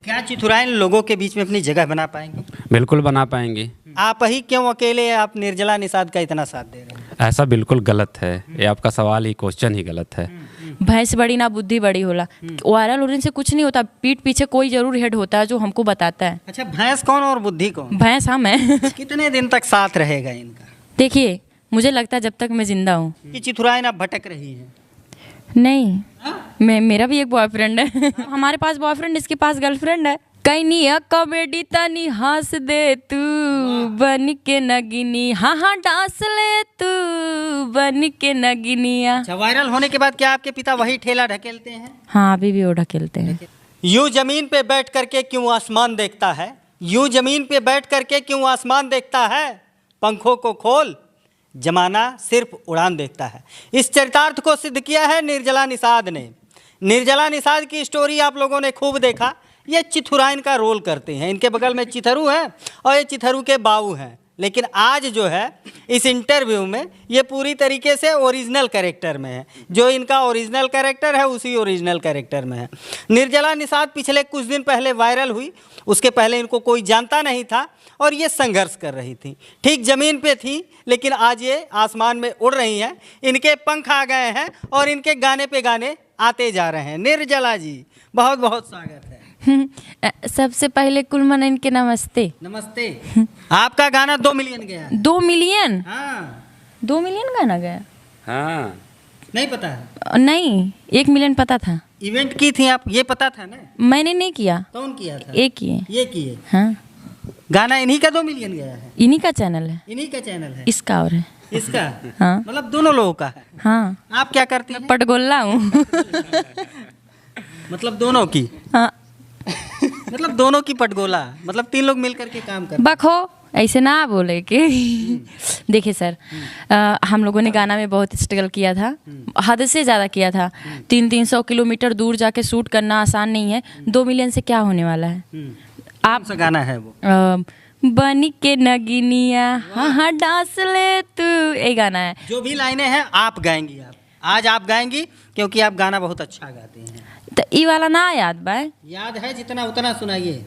क्या चिथुराइन लोगों के बीच में अपनी जगह बना पाएंगे? बिल्कुल बना पाएंगे। आप ही क्यों अकेले आप निर्जला निषाद का इतना साथ दे रहे हैं? ऐसा बिल्कुल गलत है, ये आपका सवाल ही क्वेश्चन ही गलत है। भैंस बड़ी ना बुद्धि बड़ी होला। वायरल होने से कुछ नहीं होता, पीठ पीछे कोई जरूर हेड होता है जो हमको बताता है। अच्छा, भैंस कौन और बुद्धि कौन? भैंस हम है। कितने दिन तक साथ रहेगा इनका? देखिए, मुझे लगता है जब तक मैं जिंदा हूँ। कि चिथुराइन आप भटक रही है? नहीं, मेरा भी एक बॉयफ्रेंड है। हमारे पास बॉयफ्रेंड, इसके पास गर्लफ्रेंड है। कहीं नहीं कॉमेडी तनी हंस दे तू बन के नगिनी, हाँ हाँ डांस ले तू बन के नगिनिया। अच्छा, वायरल होने के बाद क्या आपके पिता वही ठेला ढकेलते हैं? हाँ, अभी भी वो ढकेलते हैं। यूं जमीन पे बैठ करके क्यों आसमान देखता है? यूं जमीन पे बैठ करके क्यों आसमान देखता है? पंखों को खोल, जमाना सिर्फ उड़ान देखता है। इस चरितार्थ को सिद्ध किया है निर्जला निषाद ने। निर्जला निषाद की स्टोरी आप लोगों ने खूब देखा। ये चिथुराइन का रोल करते हैं। इनके बगल में चिथरू है और ये चिथरू के बाऊ हैं। लेकिन आज जो है इस इंटरव्यू में ये पूरी तरीके से ओरिजिनल कैरेक्टर में है। जो इनका ओरिजिनल कैरेक्टर है उसी ओरिजिनल कैरेक्टर में है। निर्जला निषाद पिछले कुछ दिन पहले वायरल हुई। उसके पहले इनको कोई जानता नहीं था और ये संघर्ष कर रही थी। ठीक ज़मीन पे थी, लेकिन आज ये आसमान में उड़ रही हैं। इनके पंख आ गए हैं और इनके गाने पे गाने आते जा रहे हैं। निर्जला जी, बहुत बहुत स्वागत है। सबसे पहले कुलमन इनके नमस्ते। नमस्ते। आपका गाना 2 मिलियन गया है। 2 मिलियन? हाँ। 2 मिलियन गाना गया? हाँ, नहीं पता है? नहीं, 1 मिलियन पता था। इवेंट की थी आप, ये पता था ना? मैंने नहीं किया। कौन किया था? एक किए। ये किए। हाँ, गाना इन्हीं का 2 मिलियन गया है? इन्हीं का चैनल है। इन्हीं का चैनल है? इसका और है। इसका? हाँ। मतलब दोनों लोगों का है? हाँ। आप क्या करती हैं? पटगोल्ला हूँ। मतलब दोनों की? हाँ। मतलब दोनों की पटगोला, मतलब 3 लोग मिल करके काम करते। बखो ऐसे ना बोले कि। देखिए सर, हम लोगों ने गाना में बहुत स्ट्रगल किया था, हद से ज़्यादा किया था। 300 किलोमीटर दूर जाके शूट करना आसान नहीं है। 2 मिलियन से क्या होने वाला है? आप सा गाना है वो? बनी के नगिनिया, हाँ हाँ डांस ले तू, ये गाना है। जो भी लाइनें हैं आप गाएंगी। आप आज आप गाएंगी क्योंकि आप गाना बहुत अच्छा गाते हैं। तो ये वाला ना याद बा? याद है, जितना उतना सुनाइए।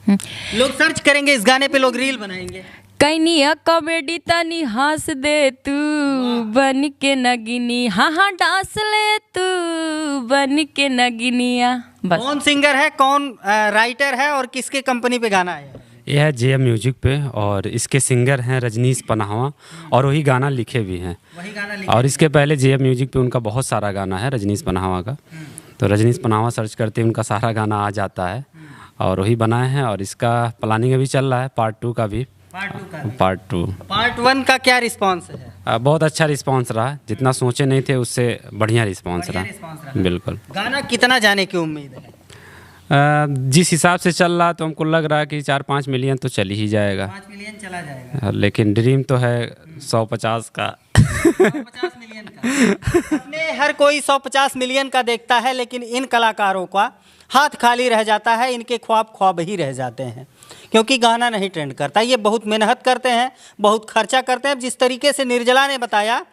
लोग सर्च करेंगे इस गाने पे, लोग रील बनाएंगे। कहीं कॉमेडी तनी हंस दे तू बन के नगिनी, हाँ हाँ डांस ले तू बन के नगिनिया। बस। कौन सिंगर है, कौन राइटर है और किसके कंपनी पे गाना है? यह है JM म्यूजिक पे और इसके सिंगर हैं रजनीश पनाहवा और वही गाना लिखे भी हैं। वही गाना और इसके पहले JM म्यूजिक पे उनका बहुत सारा गाना है रजनीश पनाहवा का। तो रजनीश पनाहवा सर्च करते उनका सारा गाना आ जाता है और वही बनाए हैं। और इसका प्लानिंग अभी चल रहा है पार्ट 2 का भी। पार्ट 2। पार्ट 1 का क्या रिस्पांस है? बहुत अच्छा रिस्पांस रहा, जितना सोचे नहीं थे उससे बढ़िया रिस्पांस रहा। बिल्कुल। गाना कितना जाने की उम्मीद है? जिस हिसाब से चल रहा तो हमको लग रहा है कि 4-5 मिलियन तो चल ही जाएगा। 5 मिलियन चला जाएगा। लेकिन ड्रीम तो है 150 का। 150 मिलियन का। अपने हर कोई 150 मिलियन का देखता है, लेकिन इन कलाकारों का हाथ खाली रह जाता है। इनके ख्वाब ख्वाब ही रह जाते हैं क्योंकि गाना नहीं ट्रेंड करता। ये बहुत मेहनत करते हैं, बहुत खर्चा करते हैं। जिस तरीके से निर्जला ने बताया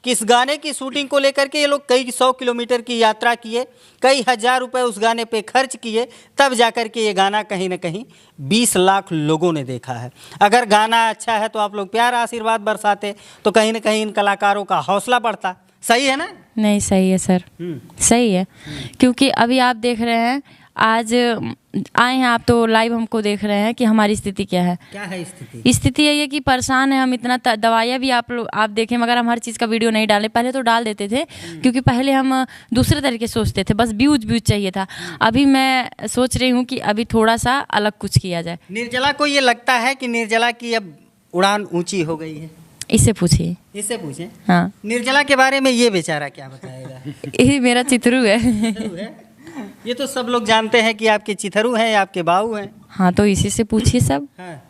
कि इस गाने की शूटिंग को लेकर के ये लोग कई 100 किलोमीटर की यात्रा किए, कई हज़ार रुपए उस गाने पे खर्च किए, तब जाकर के ये गाना कहीं ना कहीं 20 लाख लोगों ने देखा है। अगर गाना अच्छा है तो आप लोग प्यार आशीर्वाद बरसाते तो कहीं ना कहीं इन कलाकारों का हौसला बढ़ता। सही है ना? नहीं, सही है सर, सही है। क्योंकि अभी आप देख रहे हैं, आज आए हैं आप तो लाइव हमको देख रहे हैं कि हमारी स्थिति क्या है। क्या है स्थिति? स्थिति यही है कि परेशान है हम। इतना दवाइयाँ भी आप देखें, मगर हम हर चीज़ का वीडियो नहीं डाले। पहले तो डाल देते थे क्योंकि पहले हम दूसरे तरीके सोचते थे, बस व्यूज चाहिए था। अभी मैं सोच रही हूँ कि अभी थोड़ा सा अलग कुछ किया जाए। निर्जला को ये लगता है कि निर्जला की अब उड़ान ऊंची हो गई है? इससे पूछिए। इससे पूछें? हाँ। निर्जला के बारे में ये बेचारा क्या बताएगा? यही मेरा चिथरू है। चिथरू है? ये तो सब लोग जानते हैं कि आपके चिथरू हैं, आपके बाऊ हैं। हाँ, तो इसी से पूछिए सब। हाँ।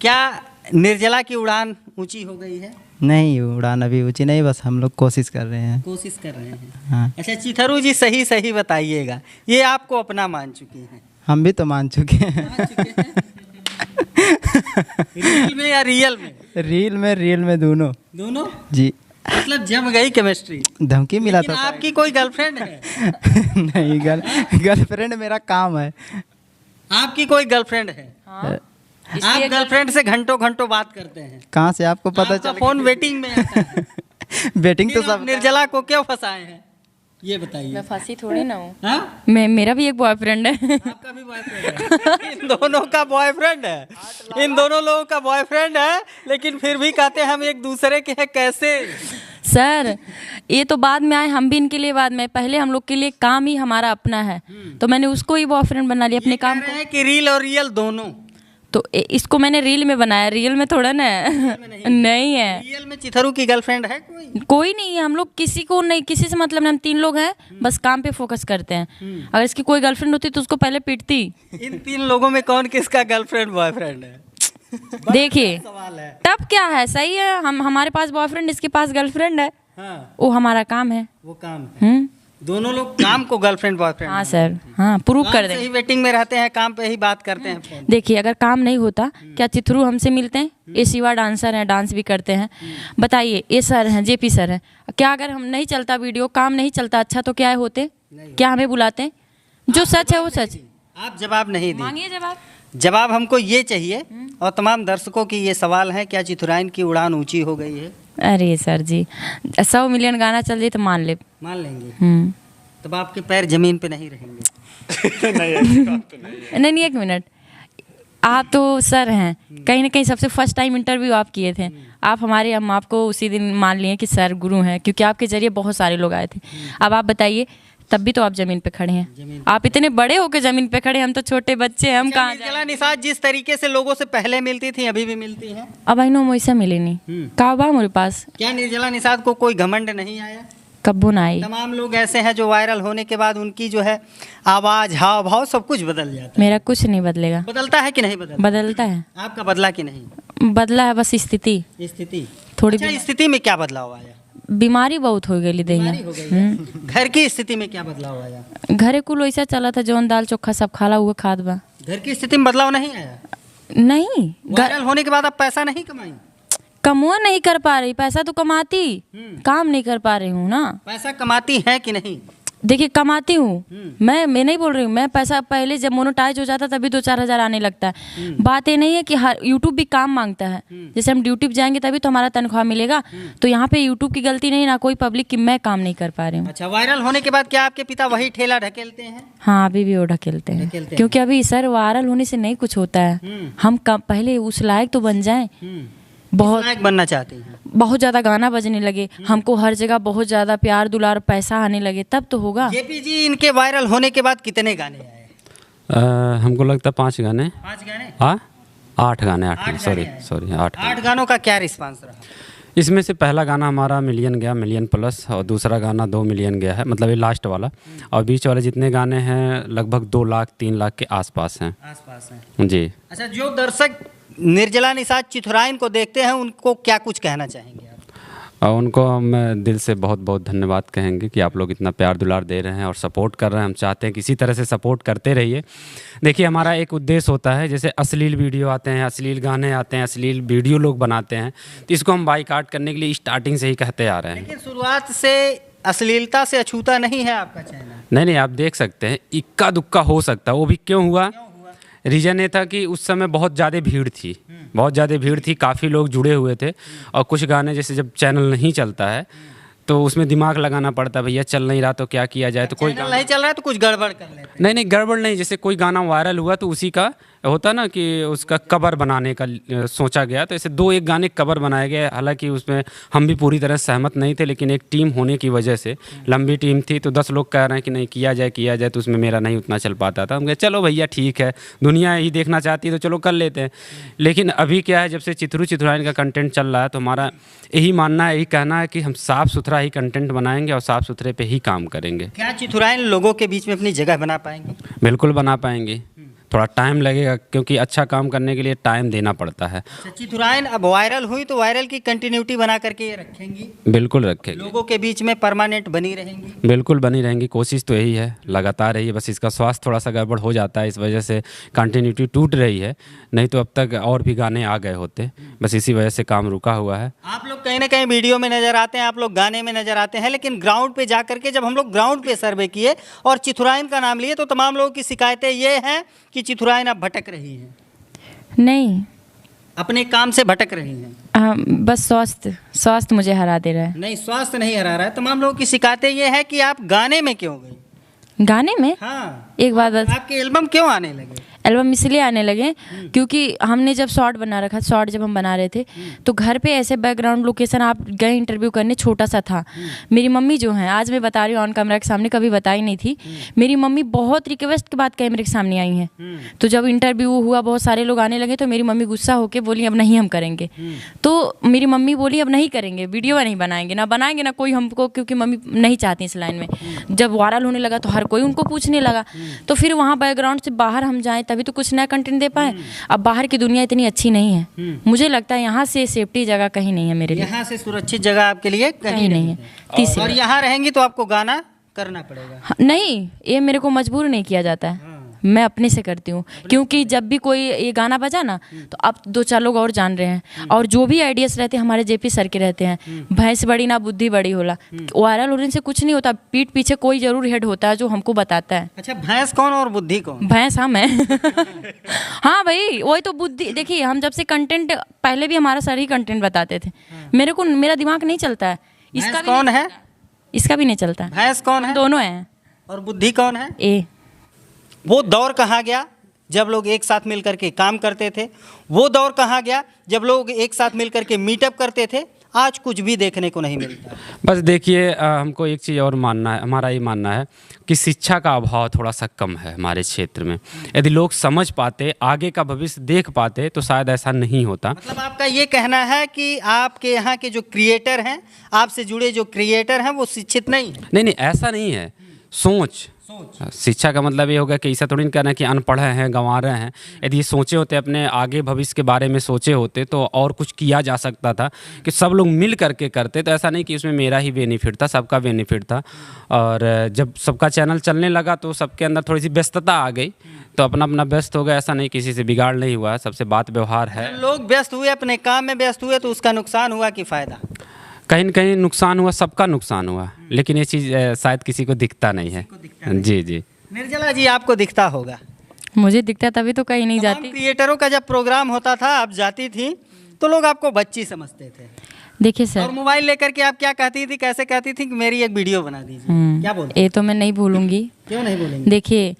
क्या निर्जला की उड़ान ऊंची हो गई है? नहीं, उड़ान अभी ऊंची नहीं, बस हम लोग कोशिश कर रहे हैं। कोशिश कर रहे हैं। हाँ। अच्छा चिथरू जी, सही सही बताइएगा, ये आपको अपना मान चुकी हैं? हम भी तो मान चुके हैं। मान चुके हैं? रील में या रियल में? रील में दोनों। दोनों? जी। मतलब जम गई केमिस्ट्री। धमकी मिला था। आपकी कोई गर्लफ्रेंड है? नहीं, गर्लफ्रेंड मेरा काम है। आपकी कोई गर्लफ्रेंड है? आप गर्लफ्रेंड से घंटों घंटों बात करते हैं, कहाँ से आपको पता आपका चल फोन वेटिंग में आता है। बेटिंग तो फिर आप सब निर्जला को क्यों फंसाए हैं, ये बताइए। मैं फंसी थोड़ी ना हूँ। हाँ? मेरा भी एक बॉयफ्रेंड है। आपका भी बॉयफ्रेंड है? इन दोनों का बॉयफ्रेंड है, इन दोनों लोगों का बॉयफ्रेंड है, लेकिन फिर भी कहते हैं हम एक दूसरे के हैं। कैसे? सर ये तो बाद में आए, हम भी इनके लिए बाद में, पहले हम लोग के लिए काम ही हमारा अपना है, तो मैंने उसको ही बॉयफ्रेंड बना लिया अपने काम कह को। रहे हैं कि रील और रियल दोनों। तो इसको मैंने रील में बनाया, रियल में थोड़ा ना नहीं है। रियल में चिथरू की गर्लफ्रेंड है कोई? कोई नहीं है, हम लोग किसी को नहीं, किसी से मतलब नहीं, हम 3 लोग हैं, बस काम पे फोकस करते हैं। अगर इसकी कोई गर्लफ्रेंड होती तो उसको पहले पीटती। इन 3 लोगों में कौन किसका गर्लफ्रेंड बॉयफ्रेंड है? देखिए सवाल है। तब क्या है, सही है, हमारे पास बॉयफ्रेंड, इसके पास गर्लफ्रेंड है, हाँ, वो हमारा काम है। वो काम है। दोनों लोग काम को गर्लफ्रेंड बॉयफ्रेंड। हाँ सर, हाँ प्रूव कर से दें। ही वेटिंग में रहते हैं, काम पे ही बात करते हैं फोन। देखिए अगर काम नहीं होता, क्या चिथरू हमसे मिलते हैं? ये शिवा डांसर हैं, डांस भी करते हैं। बताइए, ये सर हैं, जेपी सर हैं, क्या अगर हम नहीं चलता वीडियो, काम नहीं चलता अच्छा, तो क्या होते? क्या हमें बुलाते? जो सच है वो सच। आप जवाब नहीं दी। मांगिए जवाब। जवाब हमको ये चाहिए, और तमाम दर्शकों की ये सवाल है, क्या चिथुराइन की उड़ान ऊंची हो गई है? अरे सर जी, 100 मिलियन गाना चल जाए तो मान ले। मान लेंगे। तब आपके पैर जमीन पे नहीं रहेंगे। नहीं, 1 मिनट, आप तो सर हैं, कहीं ना कहीं सबसे फर्स्ट टाइम इंटरव्यू आप किए थे, हम आपको उसी दिन मान लिए कि सर गुरु हैं, क्योंकि आपके जरिए बहुत सारे लोग आए थे। अब आप बताइए, तब भी तो आप जमीन पे खड़े हैं, आप इतने बड़े होके जमीन पे खड़े हैं, हम तो छोटे बच्चे हैं, हम कहाँ जाएं? निर्जला निषाद जिस तरीके से लोगों से पहले मिलती थी, अभी भी मिलती है। अब आई नो मुझसे मिली नहीं, का बा मेरे पास, क्या निर्जला निषाद को कोई घमंड नहीं आया? कब्बो ना आई। तमाम लोग ऐसे हैं जो वायरल होने के बाद उनकी जो है आवाज, हाव भाव सब कुछ बदल जाता है। मेरा कुछ नहीं बदलेगा। बदलता है कि नहीं बदलता? बदलता है। आपका बदला कि नहीं? बदला है बस स्थिति स्थिति थोड़ी। अच्छा, स्थिति में क्या बदलाव आया? बीमारी बहुत हो गई दहिया। बीमारी हो गई है। घर की स्थिति में क्या बदलाव आया? घरे कुल वैसा चला था, जौन दाल चोखा सब खाला हुआ खाद बा। घर की स्थिति में बदलाव नहीं आया? नहीं, वायरल होने के बाद आप पैसा नहीं कमाई? कमुआ नहीं कर पा रही, पैसा तो कमाती, काम नहीं कर पा रही हूँ ना। पैसा कमाती है कि नहीं? देखिए कमाती हूँ मैं नहीं बोल रही हूँ, मैं पैसा पहले जब मोनेटाइज हो जाता तभी 2-4 हज़ार आने लगता है। बात ये नहीं है कि हर यूट्यूब भी काम मांगता है, जैसे हम ड्यूटी पे जाएंगे तभी तो हमारा तनख्वाह मिलेगा, तो यहाँ पे यूट्यूब की गलती नहीं ना कोई पब्लिक की, मैं काम नहीं कर पा रही हूँ। अच्छा, वायरल होने के बाद क्या आपके पिता वही ठेला ढकेलते हैं? हाँ अभी भी वो ढकेलते हैं, क्योंकि अभी सर वायरल होने से नहीं कुछ होता है, हम पहले उस लायक तो बन जाएं। बहुत लायक बनना चाहते हैं, बहुत ज़्यादा गाना बजने लगे, हमको हर जगह बहुत ज़्यादा प्यार दुलार पैसा आने लगे, तब तो होगा। जेपी जी, इनके वायरल होने के बाद कितने गाने आए? हमको लगता है 5 गाने। 5 गाने? हाँ 8 गाने, 8 8 सॉरी गाने हैं। सॉरी 8 8 गानों का क्या रिस्पांस रहा? इसमें से पहला गाना हमारा मिलियन गया, मिलियन प्लस, और दूसरा गाना 2 मिलियन गया है, मतलब ये लास्ट वाला, और बीच वाले जितने गाने हैं लगभग 2 लाख 3 लाख के आसपास हैं। आसपास है। जी। अच्छा, जो दर्शक निर्जला निषाद चिथुराइन को देखते हैं उनको क्या कुछ कहना चाहेंगे आप? और उनको हम दिल से बहुत बहुत धन्यवाद कहेंगे कि आप लोग इतना प्यार दुलार दे रहे हैं और सपोर्ट कर रहे हैं। हम चाहते हैं कि इसी तरह से सपोर्ट करते रहिए। देखिए हमारा एक उद्देश्य होता है, जैसे अश्लील वीडियो आते हैं, अश्लील गाने आते हैं, अश्लील वीडियो लोग बनाते हैं, तो इसको हम बाइकआउट करने के लिए स्टार्टिंग से ही कहते आ रहे हैं। लेकिन शुरुआत से अश्लीलता से अछूता नहीं है आपका चैनल। नहीं, आप देख सकते हैं, इक्का दुक्का हो सकता है, वो भी क्यों हुआ? रीज़न ये था कि उस समय बहुत ज़्यादा भीड़ थी, बहुत ज़्यादा भीड़ थी, काफ़ी लोग जुड़े हुए थे, और कुछ गाने जैसे जब चैनल नहीं चलता है तो उसमें दिमाग लगाना पड़ता है, भैया चल नहीं रहा तो क्या किया जाए, तो कोई चैनल नहीं चल रहा है तो कुछ गड़बड़ कर लेते हैं। नहीं गड़बड़ नहीं, जैसे कोई गाना वायरल हुआ तो उसी का होता ना कि उसका कवर बनाने का सोचा गया, तो ऐसे 2-1 गाने कवर बनाए गए। हालांकि उसमें हम भी पूरी तरह सहमत नहीं थे, लेकिन एक टीम होने की वजह से, लंबी टीम थी, तो 10 लोग कह रहे हैं कि नहीं किया जाए, तो उसमें मेरा नहीं उतना चल पाता था। हम कहे चलो भैया ठीक है, दुनिया ही देखना चाहती है तो चलो कर लेते हैं। लेकिन अभी क्या है, जब से चिथुराइन का कंटेंट चल रहा है तो हमारा यही मानना है, यही कहना है कि हम साफ़ सुथरा ही कंटेंट बनाएंगे और साफ़ सुथरे पे ही काम करेंगे। क्या चिथुराइन लोगों के बीच में अपनी जगह बना पाएंगे? बिल्कुल बना पाएंगे, थोड़ा टाइम लगेगा, क्योंकि अच्छा काम करने के लिए टाइम देना पड़ता है। चिथुराइन अब वायरल हुई तो वायरल की कंटिन्यूटी बना करके ये रखेंगी? बिल्कुल रखेंगे, लोगों के बीच में परमानेंट बनी रहेंगी? बिल्कुल बनी रहेंगी, कोशिश तो यही है, लगातार रही है। बस इसका स्वास्थ्य थोड़ा सा गड़बड़ हो जाता है, इस वजह से कंटिन्यूटी टूट रही है, नहीं तो अब तक और भी गाने आ गए होते, बस इसी वजह से काम रुका हुआ है। आप लोग कहीं ना कहीं वीडियो में नज़र आते हैं, आप लोग गाने में नज़र आते हैं, लेकिन ग्राउंड पे जा करके जब हम लोग ग्राउंड पे सर्वे किए और चिथुराइन का नाम लिए तो तमाम लोगों की शिकायतें ये हैं कि की चिथुराइन आप भटक रही हैं, नहीं अपने काम से भटक रही हैं। बस स्वास्थ्य मुझे हरा दे रहा है। नहीं, स्वास्थ्य नहीं हरा रहा है। तमाम लोगों की शिकायतें ये है कि आप गाने में क्यों गई? गाने में हाँ, एक बात बस, आपके एल्बम क्यों आने लगे? एल्बम इसलिए आने लगे क्योंकि हमने जब शॉर्ट बना रखा, शॉर्ट जब हम बना रहे थे तो घर पे ऐसे बैकग्राउंड लोकेशन, आप गए इंटरव्यू करने, छोटा सा था। मेरी मम्मी जो है, आज मैं बता रही हूँ ऑन कैमरा के सामने, कभी बताई नहीं थी, मेरी मम्मी बहुत रिक्वेस्ट के बाद कैमरे के सामने आई हैं। तो जब इंटरव्यू हुआ, बहुत सारे लोग आने लगे, तो मेरी मम्मी गुस्सा होकर बोली अब नहीं हम करेंगे। तो मेरी मम्मी बोली अब नहीं करेंगे, वीडियो नहीं बनाएंगे ना कोई हमको, क्योंकि मम्मी नहीं चाहती इस लाइन में। जब वायरल होने लगा तो हर कोई उनको पूछने लगा, तो फिर वहाँ बैकग्राउंड से बाहर हम जाएं तभी तो कुछ नया कंटेंट दे पाए। अब बाहर की दुनिया इतनी अच्छी नहीं है, मुझे लगता है यहाँ से सेफ्टी जगह कहीं नहीं है मेरे लिए, यहाँ से सुरक्षित जगह आपके लिए कहीं नहीं है। तीसरी और यहाँ रहेंगी तो आपको गाना करना पड़ेगा। नहीं, ये मेरे को मजबूर नहीं किया जाता है, मैं अपने से करती हूँ। क्योंकि जब भी कोई ये गाना बजा ना, तो अब 2-4 लोग और जान रहे हैं, और जो भी आइडियाज रहते हैं हमारे जेपी सर के रहते हैं, भैंस बड़ी ना बुद्धि बड़ी होला। वायरल होने से कुछ नहीं होता, पीठ पीछे कोई जरूर हेड होता है जो हमको बताता है। अच्छा, भैंस कौन और बुद्धि कौन? भैंस हम है। हाँ भाई, वही तो बुद्धि। देखिए, हम जब से कंटेंट, पहले भी हमारा सर ही कंटेंट बताते थे, मेरा दिमाग नहीं चलता है। इसका भी कौन है? इसका भी नहीं चलता। भैंस कौन है? दोनों हैं। और बुद्धि कौन है? ए। वो दौर कहाँ गया जब लोग एक साथ मिल करके काम करते थे? वो दौर कहाँ गया जब लोग एक साथ मिल करके मीटअप करते थे? आज कुछ भी देखने को नहीं मिलता। बस देखिए, हमको एक चीज़ और मानना है, हमारा ये मानना है कि शिक्षा का अभाव थोड़ा सा कम है हमारे क्षेत्र में। यदि लोग समझ पाते, आगे का भविष्य देख पाते, तो शायद ऐसा नहीं होता। मतलब आपका ये कहना है कि आपके यहाँ के जो क्रिएटर हैं, आपसे जुड़े जो क्रिएटर हैं, वो शिक्षित नहीं है? नहीं, ऐसा नहीं है। सोच, शिक्षा का मतलब ये होगा कि ऐसा थोड़ी नहीं कहना कि अनपढ़ हैं, गंवा रहे हैं। यदि ये सोचे होते, अपने आगे भविष्य के बारे में सोचे होते, तो और कुछ किया जा सकता था कि सब लोग मिल करके करते। तो ऐसा नहीं कि उसमें मेरा ही बेनिफिट था, सबका बेनिफिट था। और जब सबका चैनल चलने लगा तो सबके अंदर थोड़ी सी व्यस्तता आ गई, तो अपना अपना व्यस्त हो गया। ऐसा नहीं, किसी से बिगाड़ नहीं हुआ, सबसे बात व्यवहार है। लोग व्यस्त हुए, अपने काम में व्यस्त हुए, तो उसका नुकसान हुआ कि फ़ायदा? कहीं न कहीं नुकसान हुआ, सबका नुकसान हुआ, लेकिन ये चीज़ शायद किसी को दिखता नहीं है। जी जी। निर्जला जी, आपको दिखता होगा। मुझे दिखता तभी तो कहीं नहीं जाती। क्रिएटरों का जब प्रोग्राम होता था, आप जाती थी, तो लोग आपको बच्ची समझते थे। देखिए और सर, मोबाइल लेकर के आप क्या कहती थी, कैसे कहती थी कि मेरी एक वीडियो बना दीजिए? क्या बोलते? ये तो मैं नहीं भूलूंगी। क्यों नहीं बोलेंगे? देखिए,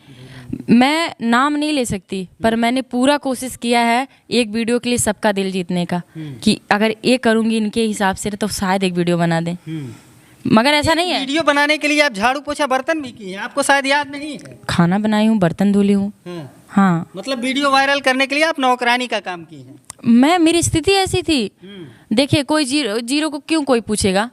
मैं नाम नहीं ले सकती, पर मैंने पूरा कोशिश किया है एक वीडियो के लिए सबका दिल जीतने का, कि अगर ये करूंगी इनके हिसाब से तो शायद एक वीडियो बना दें। मगर ऐसा नहीं है। वीडियो बनाने के लिए आप झाड़ू पोछा बर्तन भी किए हैं, आपको शायद याद नहीं है। खाना बनाई हूँ, बर्तन धुली हूँ। हाँ, मतलब वीडियो वायरल करने के लिए आप नौकरानी का काम की है। मेरी स्थिति ऐसी थी। देखिए, कोई जीरो को क्यों कोई पूछेगा।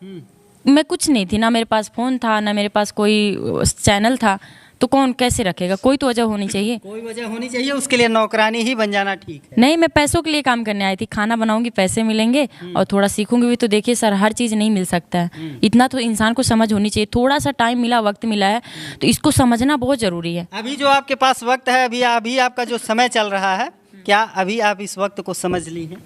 मैं कुछ नहीं थी, ना मेरे पास फ़ोन था, ना मेरे पास कोई चैनल था, तो कौन कैसे रखेगा? कोई तो वजह होनी चाहिए। कोई वजह होनी चाहिए, उसके लिए नौकरानी ही बन जाना ठीक है। नहीं, मैं पैसों के लिए काम करने आई थी। खाना बनाऊंगी, पैसे मिलेंगे, और थोड़ा सीखूंगी भी। तो देखिए सर, हर चीज़ नहीं मिल सकता है, इतना तो इंसान को समझ होनी चाहिए। थोड़ा सा टाइम मिला, वक्त मिला है, तो इसको समझना बहुत ज़रूरी है। अभी जो आपके पास वक्त है, अभी आपका जो समय चल रहा है, क्या अभी आप इस वक्त को समझ ली हैं?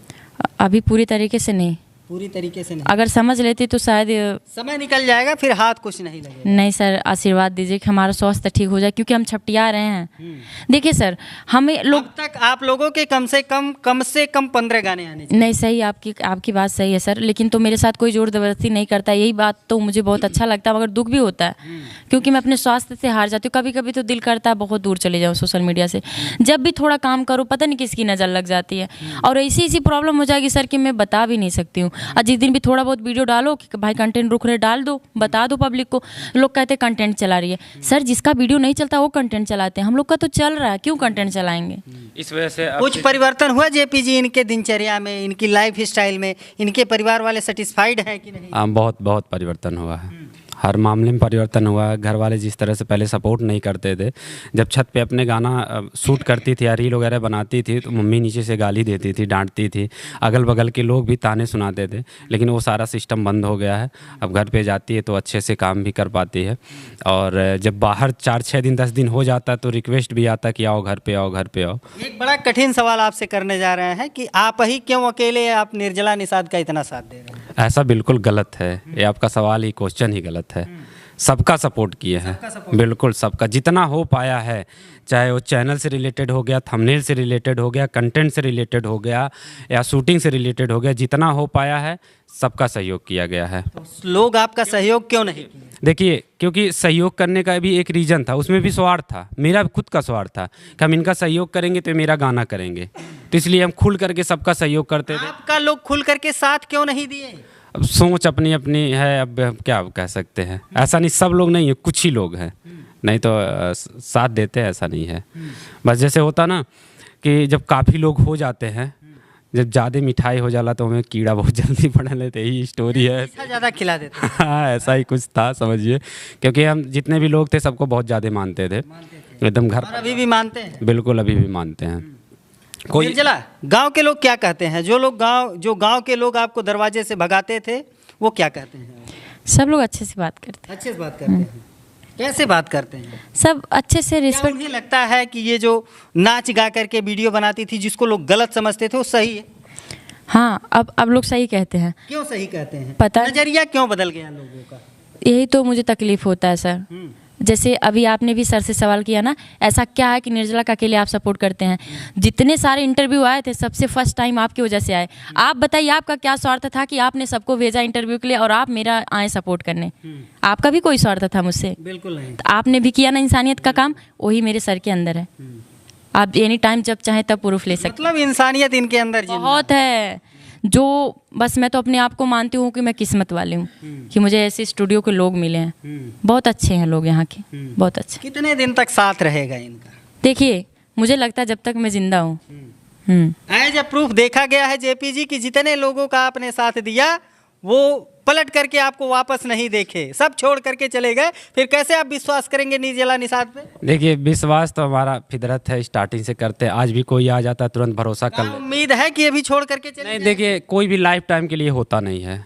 अभी पूरी तरीके से नहीं। पूरी तरीके से नहीं? अगर समझ लेती तो शायद समय निकल जाएगा, फिर हाथ कुछ नहीं लगेगा। नहीं सर, आशीर्वाद दीजिए कि हमारा स्वास्थ्य ठीक हो जाए, क्योंकि हम छपटिया रहे हैं। देखिए सर, हमें लोग, अब तक आप लोगों के कम से कम 15 गाने आने चाहिए। नहीं सही, आपकी बात सही है सर, लेकिन तो मेरे साथ कोई जोर जबरदस्ती नहीं करता। यही बात तो मुझे बहुत अच्छा लगता है, मगर दुख भी होता है, क्योंकि मैं अपने स्वास्थ्य से हार जाती हूँ। कभी कभी तो दिल करता है बहुत दूर चले जाऊँ सोशल मीडिया से। जब भी थोड़ा काम करो, पता नहीं किसकी नज़र लग जाती है, और ऐसी प्रॉब्लम हो जाएगी सर कि मैं बता भी नहीं सकती हूँ। और जिस दिन भी थोड़ा बहुत वीडियो डालो कि भाई कंटेंट रुक रहे, डाल दो, बता दो पब्लिक को, लोग कहते हैं कंटेंट चला रही है। सर, जिसका वीडियो नहीं चलता वो कंटेंट चलाते हैं, हम लोग का तो चल रहा है, क्यों कंटेंट चलाएंगे? इस वजह से कुछ परिवर्तन हुआ जेपी जी इनके दिनचर्या में, इनकी लाइफ स्टाइल में? इनके परिवार वाले सेटिस्फाइड हैं कि नहीं? बहुत बहुत परिवर्तन हुआ है, हर मामले में परिवर्तन हुआ है। घर वाले जिस तरह से पहले सपोर्ट नहीं करते थे, जब छत पे अपने गाना शूट करती थी या रील वगैरह बनाती थी, तो मम्मी नीचे से गाली देती थी, डांटती थी, अगल बगल के लोग भी ताने सुनाते थे। लेकिन वो सारा सिस्टम बंद हो गया है। अब घर पे जाती है तो अच्छे से काम भी कर पाती है, और जब बाहर 4-6 दिन 10 दिन हो जाता तो रिक्वेस्ट भी आता कि आओ घर पे आओ, घर पे आओ। एक बड़ा कठिन सवाल आपसे करने जा रहे हैं कि आप ही क्यों अकेले आप निर्जला निषाद का इतना साथ दे रहे हैं? ऐसा बिल्कुल गलत है, ये आपका सवाल ही, क्वेश्चन ही गलत है। सबका सपोर्ट किए हैं, बिल्कुल सबका, जितना हो पाया है, चाहे वो चैनल से रिलेटेड हो गया, थंबनेल से रिलेटेड हो गया, कंटेंट से रिलेटेड हो गया या शूटिंग से रिलेटेड हो गया, जितना हो पाया है सबका सहयोग किया गया है। तो लोग आपका सहयोग क्यों नहीं किए? देखिए, क्योंकि सहयोग करने का भी एक रीज़न था, उसमें भी स्वार्थ था, मेरा खुद का स्वार्थ था कि हम इनका सहयोग करेंगे तो मेरा गाना करेंगे, तो इसलिए हम खुल करके सबका सहयोग करते थे। आपका लोग खुल करके साथ क्यों नहीं दिए? अब सोच अपनी अपनी है, अब हम क्या कह सकते हैं, ऐसा नहीं सब लोग नहीं है, कुछ ही लोग हैं, नहीं तो साथ देते हैं, ऐसा नहीं है। बस जैसे होता ना कि जब काफ़ी लोग हो जाते हैं, जब ज़्यादा मिठाई हो जाला तो हमें कीड़ा बहुत जल्दी पड़ा लेते, यही स्टोरी है। ज़्यादा खिला देते। हाँ, ऐसा ही कुछ था समझिए, क्योंकि हम जितने भी लोग थे सबको बहुत ज़्यादा मानते थे, एकदम घर और अभी भी मानते हैं? बिल्कुल, अभी भी मानते हैं। कोई निर्जला, गांव के लोग क्या कहते हैं? जो गांव के लोग आपको दरवाजे से भगाते थे वो क्या कहते हैं? सब लोग अच्छे से बात करते अच्छे से बात करते हैं। कैसे बात करते हैं? हैं, सब अच्छे से क्या रिस्पेक्ट। उन्हें लगता है कि ये जो नाच गा करके वीडियो बनाती थी जिसको लोग गलत समझते थे वो सही है? हाँ, अब लोग सही कहते हैं। क्यों सही कहते हैं? पता- नजरिया क्यों बदल गया लोगों का? यही तो मुझे तकलीफ होता है सर। जैसे अभी आपने भी सर से सवाल किया ना, ऐसा क्या है कि निर्जला का अकेले आप सपोर्ट करते हैं? जितने सारे इंटरव्यू आए थे सबसे फर्स्ट टाइम आपकी वजह से आए। आप बताइए, आपका क्या स्वार्थ था कि आपने सबको भेजा इंटरव्यू के लिए और आप मेरा आए सपोर्ट करने? आपका भी कोई स्वार्थ था मुझसे? बिल्कुल नहीं। तो आपने भी किया ना इंसानियत का काम, वही मेरे सर के अंदर है। आप एनी टाइम जब चाहें तब प्रूफ ले सकते मतलब इंसानियत इनके अंदर हैं। बहुत है, जो बस मैं तो अपने आप को मानती हूँ कि मैं किस्मत वाली हूँ कि मुझे ऐसे स्टूडियो के लोग मिले हैं। बहुत अच्छे हैं लोग यहाँ के, बहुत अच्छे। कितने दिन तक साथ रहेगा इनका? देखिए, मुझे लगता है जब तक मैं जिंदा हूँ। एज अ प्रूफ देखा गया है जेपी जी कि जितने लोगों का आपने साथ दिया वो पलट करके आपको वापस नहीं देखे, सब छोड़ करके चले गए। फिर कैसे आप विश्वास करेंगे निर्जला निषाद पे? देखिए, विश्वास तो हमारा फितरत है, स्टार्टिंग से करते हैं। आज भी कोई आ जाता है तुरंत भरोसा कर ले। उम्मीद है कि ये भी छोड़ करके चले नहीं, जाएं? देखिए, कोई भी लाइफ टाइम के लिए होता नहीं है।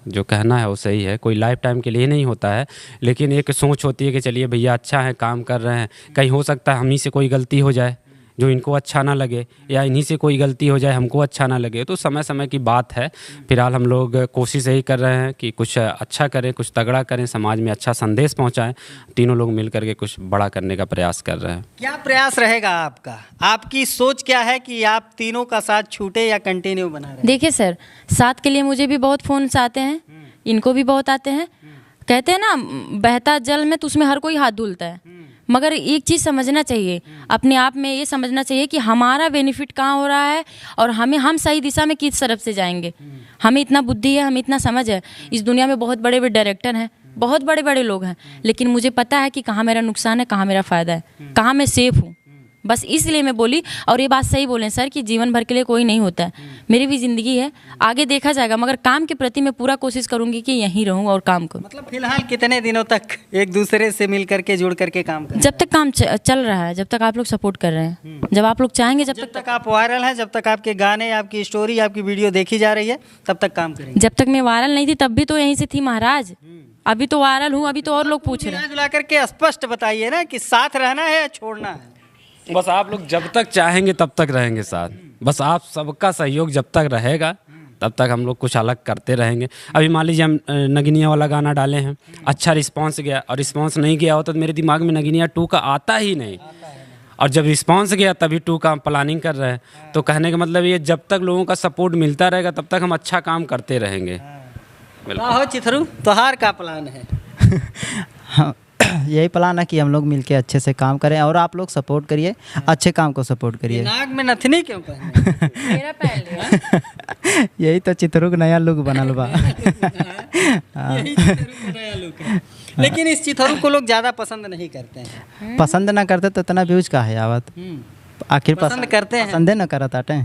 जो कहना है वो सही है, कोई लाइफ टाइम के लिए नहीं होता है, लेकिन एक सोच होती है कि चलिए भैया अच्छा है, काम कर रहे हैं, कहीं हो सकता है हम ही से कोई गलती हो जाए जो इनको अच्छा ना लगे, या इन्हीं से कोई गलती हो जाए हमको अच्छा ना लगे, तो समय समय की बात है। फिलहाल हम लोग कोशिश यही कर रहे हैं कि कुछ अच्छा करें, कुछ तगड़ा करें, समाज में अच्छा संदेश पहुंचाएं। तीनों लोग मिल करके कुछ बड़ा करने का प्रयास कर रहे हैं। क्या प्रयास रहेगा आपका? आपकी सोच क्या है कि आप तीनों का साथ छूटे या कंटिन्यू बना रहे? देखिए सर, साथ के लिए मुझे भी बहुत फ़ोन आते हैं, इनको भी बहुत आते हैं। कहते हैं ना, बहता जल में तो उसमें हर कोई हाथ धुलता है, मगर एक चीज़ समझना चाहिए, अपने आप में ये समझना चाहिए कि हमारा बेनिफिट कहाँ हो रहा है और हम सही दिशा में किस तरफ से जाएंगे। हमें इतना बुद्धि है, हमें इतना समझ है। इस दुनिया में बहुत बड़े बड़े डायरेक्टर हैं, बहुत बड़े बड़े लोग हैं, लेकिन मुझे पता है कि कहाँ मेरा नुकसान है, कहाँ मेरा फ़ायदा है, कहाँ मैं सेफ़ हूँ। बस इसलिए मैं बोली। और ये बात सही बोलें सर कि जीवन भर के लिए कोई नहीं होता है। मेरी भी ज़िंदगी है, आगे देखा जाएगा, मगर काम के प्रति मैं पूरा कोशिश करूँगी कि यहीं रहूँ और काम करूँ। मतलब फिलहाल कितने दिनों तक एक दूसरे से मिल करके जुड़ करके काम करें? जब तक काम चल रहा है, जब तक आप लोग सपोर्ट कर रहे हैं, जब आप लोग चाहेंगे, जब तक आप वायरल हैं, जब तक आपके गाने, आपकी स्टोरी, आपकी वीडियो देखी जा रही है, तब तक काम करेंगे। जब तक मैं वायरल नहीं थी तब भी तो यहीं से थी महाराज। अभी तो वायरल हूँ, अभी तो और लोग पूछ रहे हैं। मिला करके स्पष्ट बताइए ना कि साथ रहना है या छोड़ना है? बस आप लोग जब तक चाहेंगे तब तक रहेंगे साथ। बस आप सबका सहयोग जब तक रहेगा तब तक हम लोग कुछ अलग करते रहेंगे। अभी मान लीजिए हम नगिनिया वाला गाना डाले हैं, अच्छा रिस्पांस गया, और रिस्पांस नहीं गया हो तो मेरे दिमाग में नगिनिया 2 का आता ही नहीं, और जब रिस्पांस गया तभी 2 का हम प्लानिंग कर रहे हैं। तो कहने का मतलब ये, जब तक लोगों का सपोर्ट मिलता रहेगा तब तक हम अच्छा काम करते रहेंगे। हो चिथरू, तोहार का प्लान है? हाँ, यही प्लान है कि हम लोग मिलके अच्छे से काम करें और आप लोग सपोर्ट करिए, अच्छे काम को सपोर्ट करिए। नाक में नथनी क्यों पहने? मेरा पहले यही तो चित्रों का नया लुक बनल बा। यही चिथरू का नया लुक है। लेकिन इस चिथरू को लोग ज़्यादा पसंद नहीं करते हैं। पसंद ना करते तो इतना व्यूज का है आवत, आखिर पसंद करते हैं। पसंदे न करत आटे।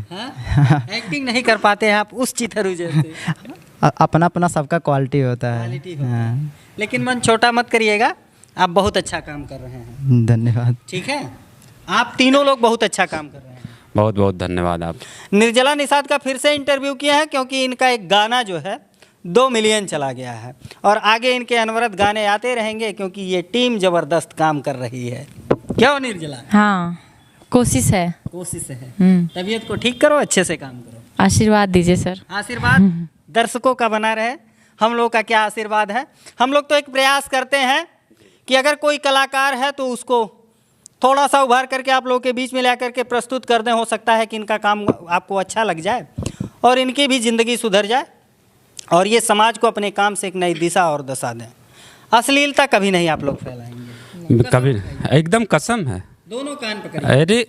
एक्टिंग नहीं कर पाते हैं आप उस चिथरू जैसे। अपना अपना सबका क्वालिटी होता है। क्वालिटी होता है। लेकिन मन छोटा मत करिएगा, आप बहुत अच्छा काम कर रहे हैं। धन्यवाद। ठीक है, आप तीनों लोग बहुत अच्छा काम कर रहे हैं। बहुत बहुत धन्यवाद आप। निर्जला निषाद का फिर से इंटरव्यू किया है क्योंकि इनका एक गाना जो है 2 मिलियन चला गया है और आगे इनके अनवरत गाने आते रहेंगे क्योंकि ये टीम ज़बरदस्त काम कर रही है। क्या हो निर्जला? हाँ, कोशिश है। कोशिश है। तबीयत को ठीक करो, अच्छे से काम करो। आशीर्वाद दीजिए सर। आशीर्वाद दर्शकों का बना रहे। हम लोग का क्या आशीर्वाद है? हम लोग तो एक प्रयास करते हैं कि अगर कोई कलाकार है तो उसको थोड़ा सा उभार करके आप लोगों के बीच में ला करके प्रस्तुत कर दें। हो सकता है कि इनका काम आपको अच्छा लग जाए और इनकी भी ज़िंदगी सुधर जाए और ये समाज को अपने काम से एक नई दिशा और दशा दें। अश्लीलता कभी नहीं आप लोग फैलाएंगे, कभी एकदम कसम है। दोनों कान पकड़िए। अरे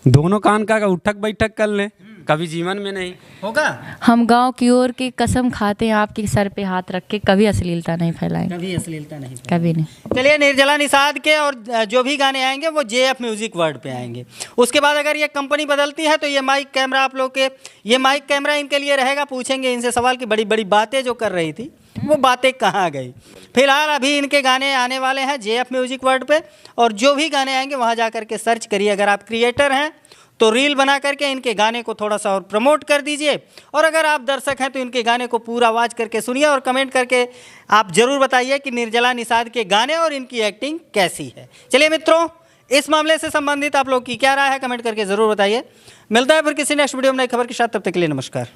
दोनों कान का उठक बैठक कर लें, कभी जीवन में नहीं होगा। हम गांव की ओर की कसम खाते हैं आपके सर पे हाथ रख के, कभी अश्लीलता नहीं फैलाएंगे, कभी अश्लीलता नहीं। कभी नहीं। चलिए, निर्जला निषाद के और जो भी गाने आएंगे वो JF म्यूजिक वर्ल्ड पे आएंगे। उसके बाद अगर ये कंपनी बदलती है तो ये माइक कैमरा आप लोग के, ये माइक कैमरा इनके लिए रहेगा। पूछेंगे इनसे सवाल की बड़ी बड़ी बातें जो कर रही थी वो बातें कहाँ गई। फिलहाल अभी इनके गाने आने वाले हैं JF म्यूजिक वर्ल्ड पे, और जो भी गाने आएंगे वहाँ जा करके सर्च करिए। अगर आप क्रिएटर हैं तो रील बना करके इनके गाने को थोड़ा सा और प्रमोट कर दीजिए, और अगर आप दर्शक हैं तो इनके गाने को पूरा आवाज़ करके सुनिए और कमेंट करके आप ज़रूर बताइए कि निर्जला निषाद के गाने और इनकी एक्टिंग कैसी है। चलिए मित्रों, इस मामले से संबंधित आप लोग की क्या राय है कमेंट करके ज़रूर बताइए। मिलता है फिर किसी नेक्स्ट वीडियो में नई खबर के साथ, तब तक के लिए नमस्कार।